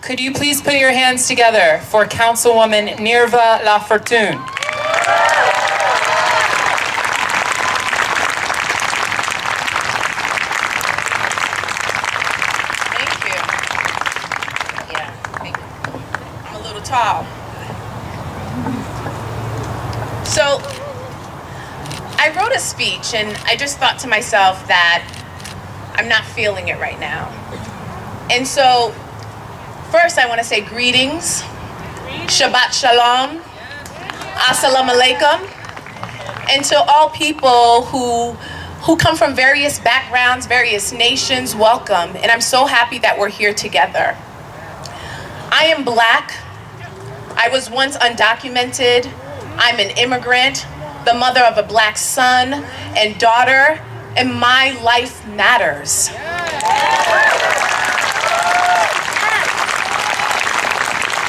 Could you please put your hands together for Councilwoman Nirva Lafortune? Thank you. Yeah, thank you. I'm a little tall. So, I wrote a speech and I just thought to myself that I'm not feeling it right now. And so, first I want to say greetings, Shabbat Shalom, Assalamu Alaikum, and to all people who come from various backgrounds, various nations, welcome. And I'm so happy that we're here together. I am Black. I was once undocumented. I'm an immigrant, the mother of a Black son and daughter, and my life matters.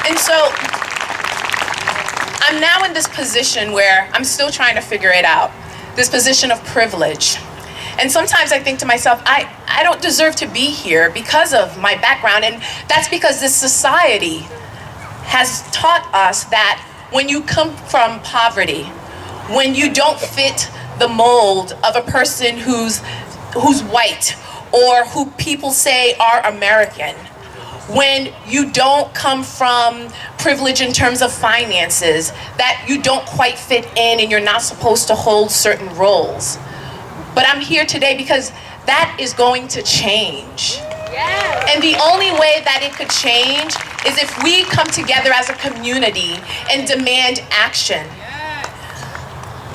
And so I'm now in this position where I'm still trying to figure it out, this position of privilege. And sometimes I think to myself, I don't deserve to be here because of my background, and that's because this society has taught us that when you come from poverty, when you don't fit the mold of a person who's white or who people say are American, when you don't come from privilege in terms of finances, that you don't quite fit in and you're not supposed to hold certain roles. But I'm here today because that is going to change. And the only way that it could change is if we come together as a community and demand action.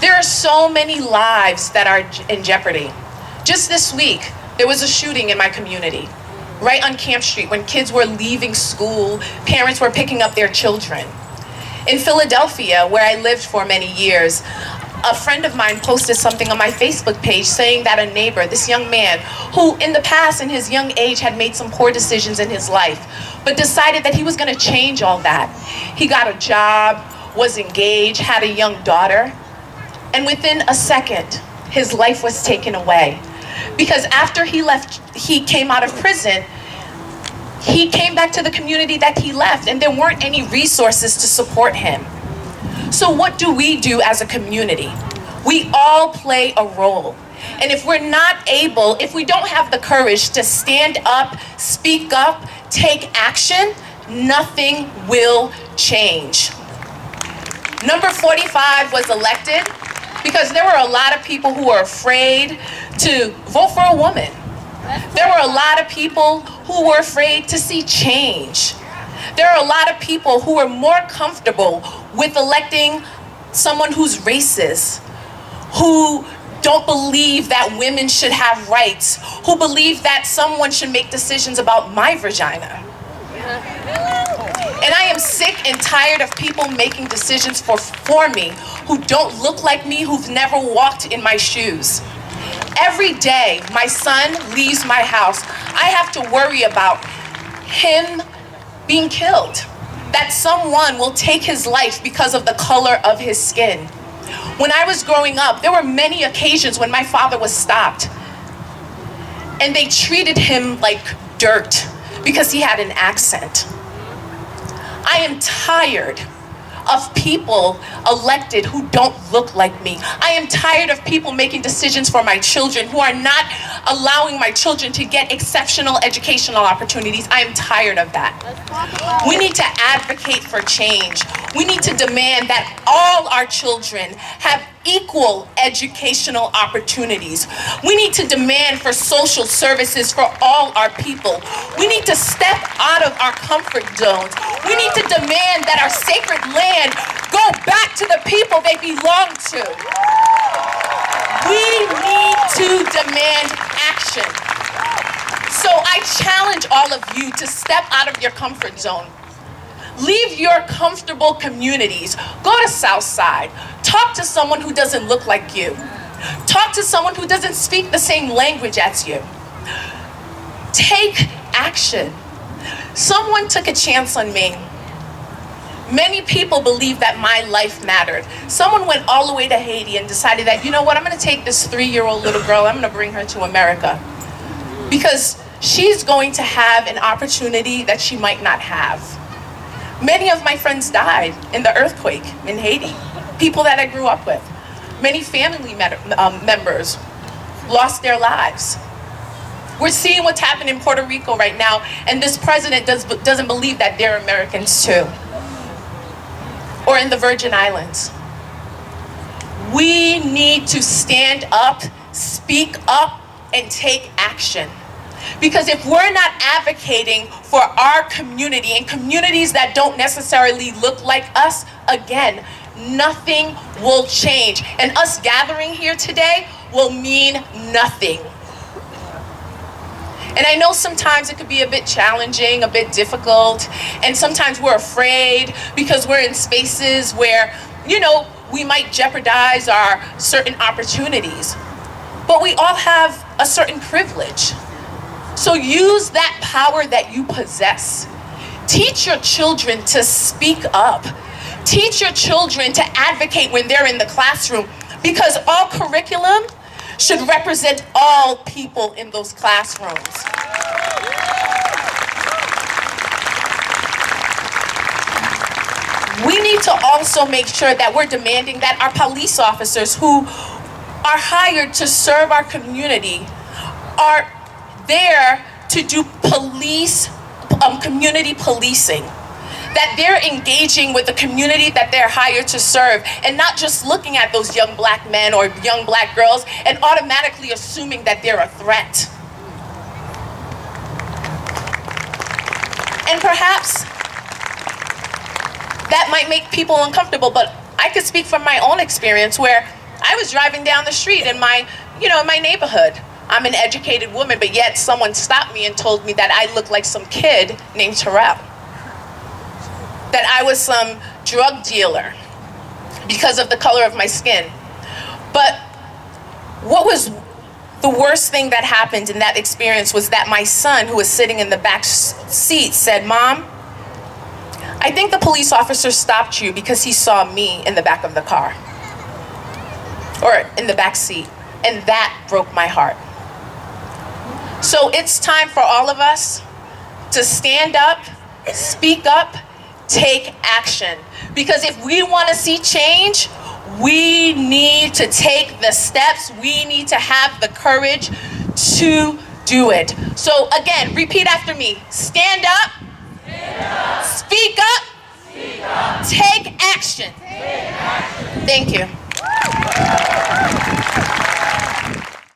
There are so many lives that are in jeopardy. Just this week, there was a shooting in my community, right on Camp Street, when kids were leaving school, parents were picking up their children. In Philadelphia, where I lived for many years, a friend of mine posted something on my Facebook page saying that a neighbor, this young man, who in the past in his young age had made some poor decisions in his life, but decided that he was gonna change all that. He got a job, was engaged, had a young daughter, and within a second, his life was taken away. Because after he came out of prison, he came back to the community that he left, and there weren't any resources to support him. So what do we do as a community? We all play a role. And if we're not able, if we don't have the courage to stand up, speak up, take action, nothing will change. Number 45 was elected because there were a lot of people who were afraid to vote for a woman. There were a lot of people who were afraid to see change. There are a lot of people who are more comfortable with electing someone who's racist, who don't believe that women should have rights, who believe that someone should make decisions about my vagina. And I am sick and tired of people making decisions for me who don't look like me, who've never walked in my shoes. Every day my son leaves my house, I have to worry about him being killed, that someone will take his life because of the color of his skin. When I was growing up, there were many occasions when my father was stopped and they treated him like dirt because he had an accent. I am tired of people elected who don't look like me. I am tired of people making decisions for my children who are not allowing my children to get exceptional educational opportunities. I am tired of that. We need to advocate for change. We need to demand that all our children have equal educational opportunities. We need to demand for social services for all our people. We need to step out of our comfort zones. We need to demand that our sacred land go back to the people they belong to. We need to demand action. So I challenge all of you to step out of your comfort zone. Leave your comfortable communities. Go to Southside. Talk to someone who doesn't look like you. Talk to someone who doesn't speak the same language as you. Take action. Someone took a chance on me. Many people believe that my life mattered. Someone went all the way to Haiti and decided that, you know what, I'm gonna take this 3-year-old little girl, I'm gonna bring her to America. Because she's going to have an opportunity that she might not have. Many of my friends died in the earthquake in Haiti, people that I grew up with. Many family members lost their lives. We're seeing what's happened in Puerto Rico right now, and this president doesn't believe that they're Americans too. Or in the Virgin Islands. We need to stand up, speak up, and take action. Because if we're not advocating for our community and communities that don't necessarily look like us, again, nothing will change. And us gathering here today will mean nothing. And I know sometimes it could be a bit challenging, a bit difficult, and sometimes we're afraid because we're in spaces where, we might jeopardize our certain opportunities. But we all have a certain privilege. So use that power that you possess. Teach your children to speak up. Teach your children to advocate when they're in the classroom, because all curriculum should represent all people in those classrooms. We need to also make sure that we're demanding that our police officers who are hired to serve our community are there to do community policing. That they're engaging with the community that they're hired to serve, and not just looking at those young black men or young black girls and automatically assuming that they're a threat. And perhaps that might make people uncomfortable, but I could speak from my own experience where I was driving down the street in my neighborhood. I'm an educated woman, but yet someone stopped me and told me that I looked like some kid named Terrell. That I was some drug dealer because of the color of my skin. But what was the worst thing that happened in that experience was that my son, who was sitting in the back seat, said, "Mom, I think the police officer stopped you because he saw me in the back of the car, or in the back seat." And that broke my heart. So it's time for all of us to stand up, speak up, take action. Because if we want to see change, we need to take the steps. We need to have the courage to do it. So again, repeat after me. Stand up. Stand up. Speak up. Speak up. Take action. Take action. Thank you.